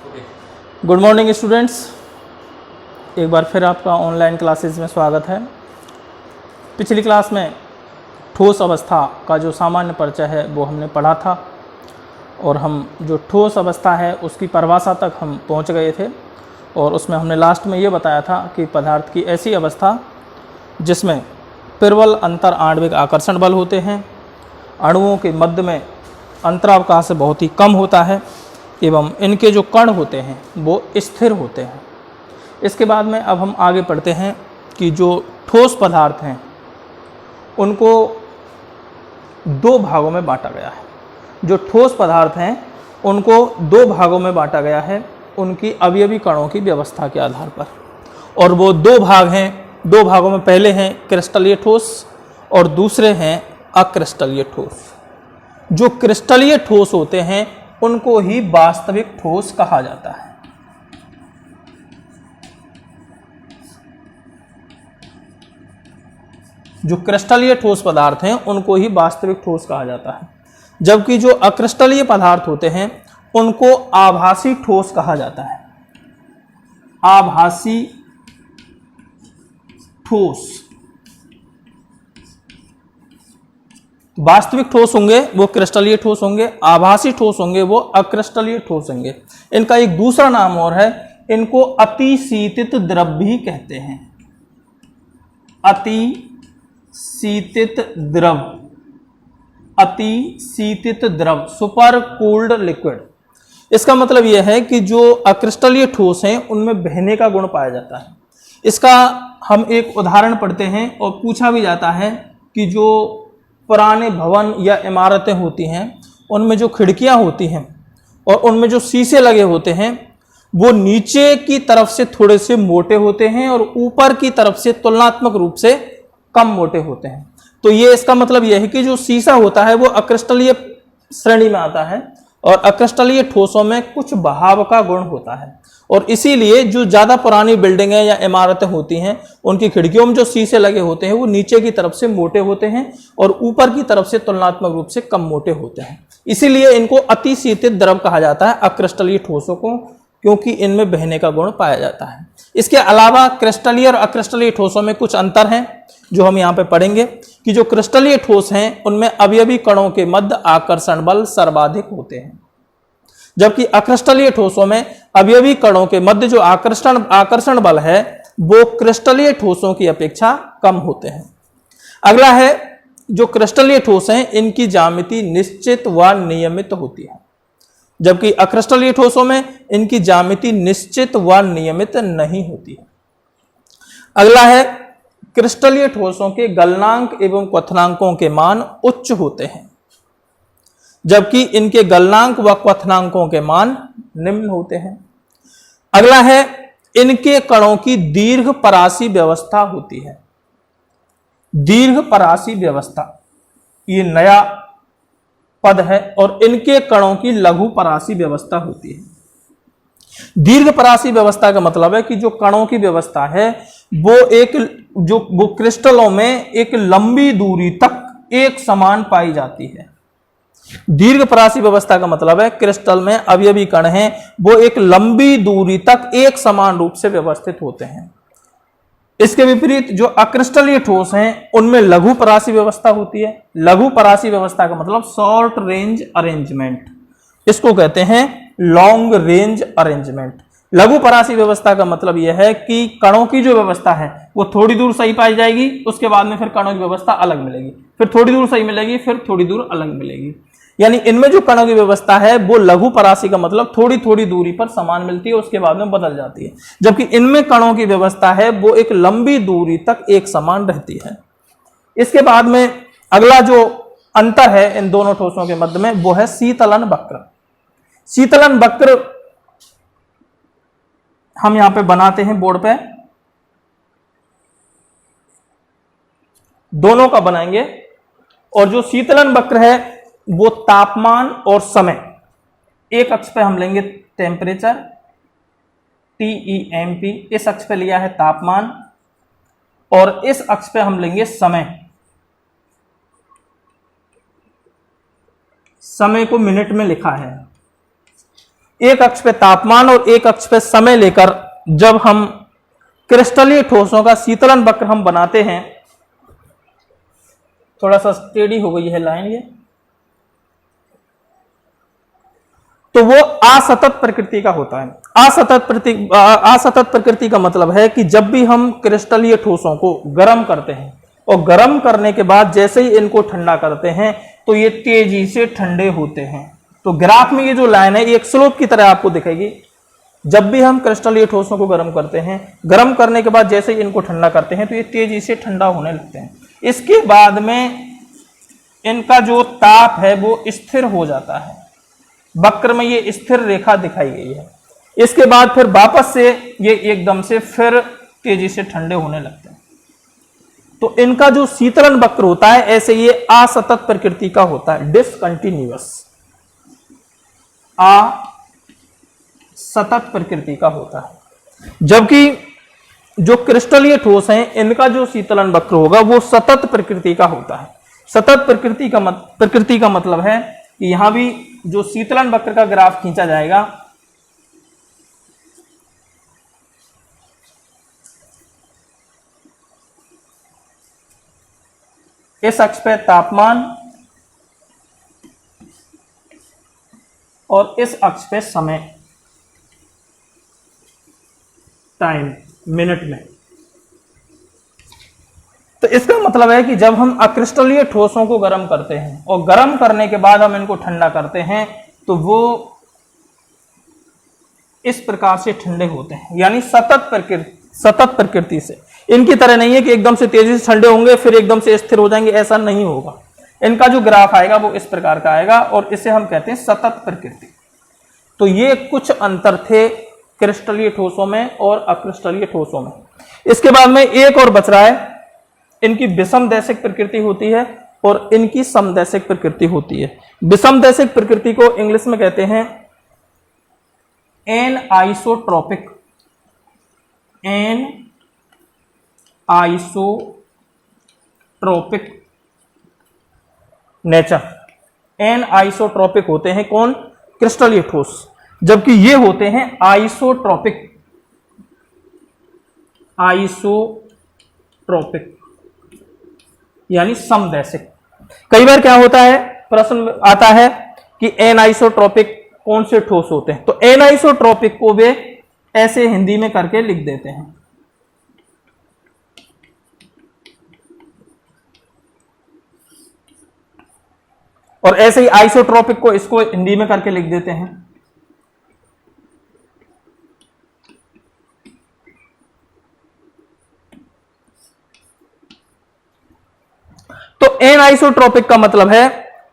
Good morning students, एक बार फिर आपका ऑनलाइन क्लासेस में स्वागत है। पिछली क्लास में ठोस अवस्था का जो सामान्य परिचय है वो हमने पढ़ा था और हम जो ठोस अवस्था है उसकी परिभाषा तक हम पहुंच गए थे और उसमें हमने लास्ट में ये बताया था कि पदार्थ की ऐसी अवस्था जिसमें प्रबल अंतर आणविक आकर्षण बल होते हैं, अणुओं के मध्य में अंतरावकाश बहुत ही कम होता है एवं इनके जो कण होते हैं वो स्थिर होते हैं। इसके बाद में अब हम आगे पढ़ते हैं कि जो ठोस पदार्थ हैं उनको दो भागों में बांटा गया है। जो ठोस पदार्थ हैं उनको दो भागों में बांटा गया है उनकी अवयवी कणों की व्यवस्था के आधार पर, और वो दो भाग हैं। दो भागों में पहले हैं क्रिस्टलीय ठोस और दूसरे हैं अक्रिस्टलीय ठोस। जो क्रिस्टलीय ठोस होते हैं उनको ही वास्तविक ठोस कहा जाता है। जो क्रिस्टलीय ठोस पदार्थ हैं उनको ही वास्तविक ठोस कहा जाता है, जबकि जो अक्रिस्टलीय पदार्थ होते हैं उनको आभासी ठोस कहा जाता है। आभासी ठोस। वास्तविक ठोस होंगे वो क्रिस्टलीय ठोस होंगे, आभासी ठोस होंगे वो अक्रिस्टलीय ठोस होंगे। इनका एक दूसरा नाम और है, इनको अतिशीतित द्रव भी कहते हैं। अतिशीतित द्रव, अतिशीतित द्रव, सुपर कूल्ड लिक्विड। इसका मतलब यह है कि जो अक्रिस्टलीय ठोस हैं उनमें बहने का गुण पाया जाता है। इसका हम एक उदाहरण पढ़ते हैं और पूछा भी जाता है कि जो पुराने भवन या इमारतें होती हैं उनमें जो खिड़कियां होती हैं और उनमें जो शीशे लगे होते हैं वो नीचे की तरफ से थोड़े से मोटे होते हैं और ऊपर की तरफ से तुलनात्मक रूप से कम मोटे होते हैं। तो ये इसका मतलब यह है कि जो शीशा होता है वो अक्रिस्टलीय श्रेणी में आता है और अक्रिस्टलीय ठोसों में कुछ बहाव का गुण होता है, और इसीलिए जो ज़्यादा पुरानी बिल्डिंगें या इमारतें होती हैं उनकी खिड़कियों में जो शीशे लगे होते हैं वो नीचे की तरफ से मोटे होते हैं और ऊपर की तरफ से तुलनात्मक रूप से कम मोटे होते हैं। इसीलिए इनको अतिशीतित द्रव कहा जाता है अक्रिस्टलीय ठोसों को, क्योंकि इनमें बहने का गुण पाया जाता है। इसके अलावा क्रिस्टलीय और अक्रिस्टलीय ठोसों में कुछ अंतर हैं जो हम यहाँ पे पढ़ेंगे कि जो क्रिस्टलीय ठोस हैं उनमें अवयवी कणों के मध्य आकर्षण बल सर्वाधिक होते हैं, जबकि अक्रिस्टलीय ठोसों में अवयवी कणों के मध्य जो आकर्षण बल है वो क्रिस्टलीय ठोसों की अपेक्षा कम होते हैं। अगला है, जो क्रिस्टलीय ठोस हैं इनकी ज्यामिति निश्चित व नियमित होती है, जबकि अक्रिस्टलीय ठोसों में इनकी ज्यामिति निश्चित व नियमित नहीं होती है। अगला है, क्रिस्टलीय ठोसों के गलनांक एवं क्वथनांकों के मान उच्च होते हैं, जबकि इनके गलनांक व क्वथनांकों के मान निम्न होते हैं। अगला है, इनके कणों की दीर्घ परासी व्यवस्था होती है। दीर्घ परासी व्यवस्था ये नया पद है, और इनके कणों की लघु परासी व्यवस्था होती है। दीर्घ परासी व्यवस्था का मतलब है कि जो कणों की व्यवस्था है वो क्रिस्टलों में एक लंबी दूरी तक एक समान पाई जाती है। दीर्घ परासी व्यवस्था का मतलब है क्रिस्टल में अवयवी कण हैं वो एक लंबी दूरी तक एक समान रूप से व्यवस्थित होते हैं। इसके विपरीत जो अक्रिस्टलीय ठोस हैं उनमें लघु परासी व्यवस्था होती है। लघु परासी व्यवस्था का मतलब शॉर्ट रेंज अरेंजमेंट, इसको कहते हैं लॉन्ग रेंज अरेंजमेंट। लघु परासी व्यवस्था का मतलब यह है कि कणों की जो व्यवस्था है वो थोड़ी दूर सही पाई जाएगी, उसके बाद में फिर कणों की व्यवस्था अलग मिलेगी, फिर थोड़ी दूर सही मिलेगी, फिर थोड़ी दूर अलग मिलेगी। यानी इनमें जो कणों की व्यवस्था है वो लघु परासी का मतलब थोड़ी थोड़ी दूरी पर समान मिलती है, उसके बाद में बदल जाती है, जबकि इनमें कणों की व्यवस्था है वो एक लंबी दूरी तक एक समान रहती है। इसके बाद में अगला जो अंतर है इन दोनों ठोसों के मध्य में वो है शीतलन वक्र। शीतलन वक्र हम यहां पे बनाते हैं बोर्ड पे, दोनों का बनाएंगे। और जो शीतलन वक्र है वो तापमान और समय, एक अक्ष पे हम लेंगे टेम्परेचर TEMP, इस अक्ष पे लिया है तापमान, और इस अक्ष पे हम लेंगे समय। समय को मिनट में लिखा है। एक अक्ष पे तापमान और एक अक्ष पे समय लेकर जब हम क्रिस्टलीय ठोसों का शीतलन वक्र हम बनाते हैं, थोड़ा सा टेढ़ी हो गई है लाइन ये, तो वो असतत प्रकृति का होता है। असतत प्रकृति का मतलब है कि जब भी हम क्रिस्टलीय ठोसों को गर्म करते हैं और गर्म करने के बाद जैसे ही इनको ठंडा करते हैं तो ये तेजी से ठंडे होते हैं। तो ग्राफ में ये जो लाइन है ये एक स्लोप की तरह आपको दिखेगी। जब भी हम क्रिस्टलीय ठोसों को गर्म करते हैं, गर्म करने के बाद जैसे ही इनको ठंडा करते हैं तो ये तेजी से ठंडा होने लगते हैं। इसके बाद में इनका जो ताप है वो स्थिर हो जाता है। वक्र में ये स्थिर रेखा दिखाई गई है। इसके बाद फिर वापस से ये एकदम से फिर तेजी से ठंडे होने लगते हैं। तो इनका जो शीतलन वक्र होता है ऐसे ये असतत प्रकृति का होता है, डिसकंटिन्यूअस असतत प्रकृति का होता है। जबकि जो क्रिस्टलीय ठोस हैं इनका जो शीतलन वक्र होगा वो सतत प्रकृति का होता है। सतत प्रकृति का मतलब है कि यहां भी जो शीतलन वक्र का ग्राफ खींचा जाएगा, इस अक्ष पे तापमान और इस अक्ष पे समय, टाइम मिनट में। तो इसका मतलब है कि जब हम अक्रिस्टलीय ठोसों को गर्म करते हैं और गर्म करने के बाद हम इनको ठंडा करते हैं तो वो इस प्रकार से ठंडे होते हैं, यानी सतत प्रकृति से। इनकी तरह नहीं है कि एकदम से तेजी से ठंडे होंगे फिर एकदम से स्थिर हो जाएंगे, ऐसा नहीं होगा। इनका जो ग्राफ आएगा वो इस प्रकार का आएगा और इसे हम कहते हैं सतत प्रकृति। तो ये कुछ अंतर थे क्रिस्टलीय ठोसों में और अक्रिस्टलीय ठोसों में। इसके बाद में एक और बच रहा है, इनकी विषमदैशिक प्रकृति होती है और इनकी समदैशिक प्रकृति होती है। विषमदैशिक प्रकृति को इंग्लिश में कहते हैं एनआइसोट्रोपिक नेचर। एनआइसोट्रोपिक होते हैं कौन? क्रिस्टलीय ठोस। जबकि ये होते हैं आइसोट्रोपिक यानी समदैशिक। कई बार क्या होता है, प्रश्न आता है कि एनआइसोट्रोपिक कौन से ठोस होते हैं, तो एनआइसोट्रोपिक को वे ऐसे हिंदी में करके लिख देते हैं। और ऐसे ही आइसोट्रोपिक को इसको हिंदी में करके लिख देते हैं। तो एनआइसोट्रोपिक का मतलब है,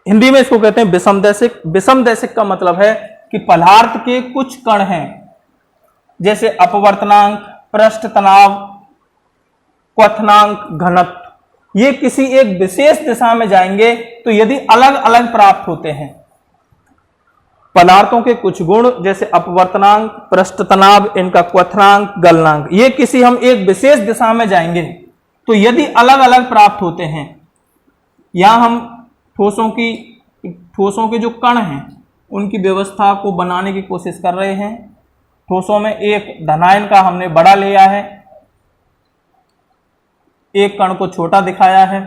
हिंदी में इसको कहते हैं विषमदैशिक। विषमदैशिक का मतलब है कि पदार्थ के कुछ कण हैं, जैसे अपवर्तनांक, पृष्ठ तनाव, क्वथनांक, घनत्व, ये किसी एक विशेष दिशा में जाएंगे तो यदि अलग अलग प्राप्त होते हैं, पदार्थों के कुछ गुण जैसे अपवर्तनांक, पृष्ठ तनाव, इनका क्वथनांक, गलनांक, ये किसी हम एक विशेष दिशा में जाएंगे तो यदि अलग अलग प्राप्त होते हैं, या हम ठोसों के जो कण हैं उनकी व्यवस्था को बनाने की कोशिश कर रहे हैं। ठोसों में एक धनायन का हमने बड़ा लिया है, एक कण को छोटा दिखाया है।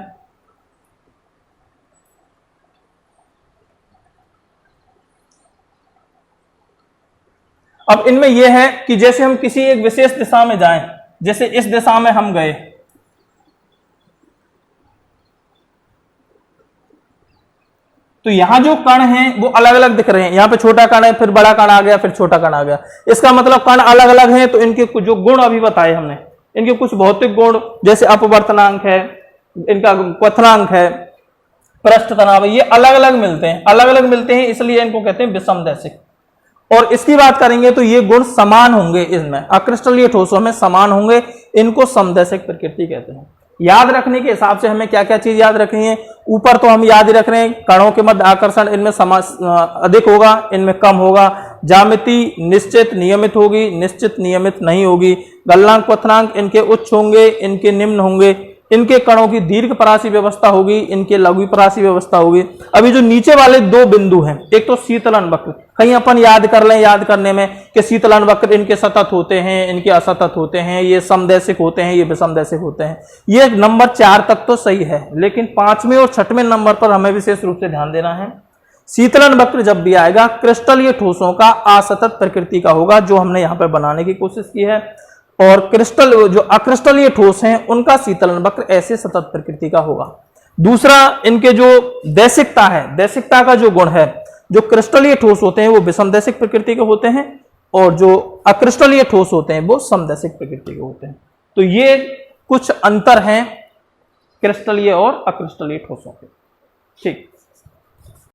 अब इनमें यह है कि जैसे हम किसी एक विशेष दिशा में जाएं, जैसे इस दिशा में हम गए, तो यहां जो कण हैं वो अलग अलग दिख रहे हैं। यहां पे छोटा कण है, फिर बड़ा कण आ गया, फिर छोटा कण आ गया। इसका मतलब कण अलग अलग हैं, तो इनके कुछ जो गुण अभी बताए हमने, इनके कुछ भौतिक गुण जैसे अपवर्तनांक है, इनका क्वथनांक है, पृष्ठ तनाव है, ये अलग अलग मिलते हैं। अलग अलग मिलते हैं इसलिए इनको कहते हैं विषमदैशिक। और इसकी बात करेंगे तो ये गुण समान होंगे, इसमें अक्रिस्टलीय ठोसों में समान होंगे, इनको समदैशिक प्रकृति कहते हैं। याद रखने के हिसाब से हमें क्या क्या चीज याद रखनी है? ऊपर तो हम याद ही रख रहे हैं, कणों के मध्य आकर्षण इनमें अधिक होगा, इनमें कम होगा। ज्यामिति निश्चित नियमित होगी, निश्चित नियमित नहीं होगी। गलनांक क्वथनांक इनके उच्च होंगे, इनके निम्न होंगे। इनके कणों की दीर्घ परासी व्यवस्था होगी, इनके लघु परासी व्यवस्था होगी। अभी जो नीचे वाले दो बिंदु हैं, एक तो शीतलन वक्र, कहीं अपन याद कर लें, याद करने में कि शीतलन वक्र इनके सतत होते हैं, इनके असतत होते हैं, ये समदैशिक होते हैं, ये विषमदैशिक होते हैं। ये नंबर 4 तक तो सही है, लेकिन 5वें और 6वें नंबर पर हमें विशेष रूप से ध्यान देना है। शीतलन वक्र जब भी आएगा क्रिस्टलीय ठोसों का असतत प्रकृति का होगा, जो हमने यहाँ पर बनाने की कोशिश की है। और क्रिस्टल जो अक्रिस्टलीय ठोस हैं उनका शीतलन वक्र ऐसे सतत प्रकृति का होगा। दूसरा, इनके जो दैशिकता है, दैशिकता का जो गुण है, जो क्रिस्टलीय ठोस होते हैं वो विषमदैशिक प्रकृति के होते हैं, और जो अक्रिस्टलीय ठोस होते हैं वो समदैशिक प्रकृति के होते हैं। तो ये कुछ अंतर हैं क्रिस्टलीय और अक्रिस्टलीय ठोसों के। ठीक।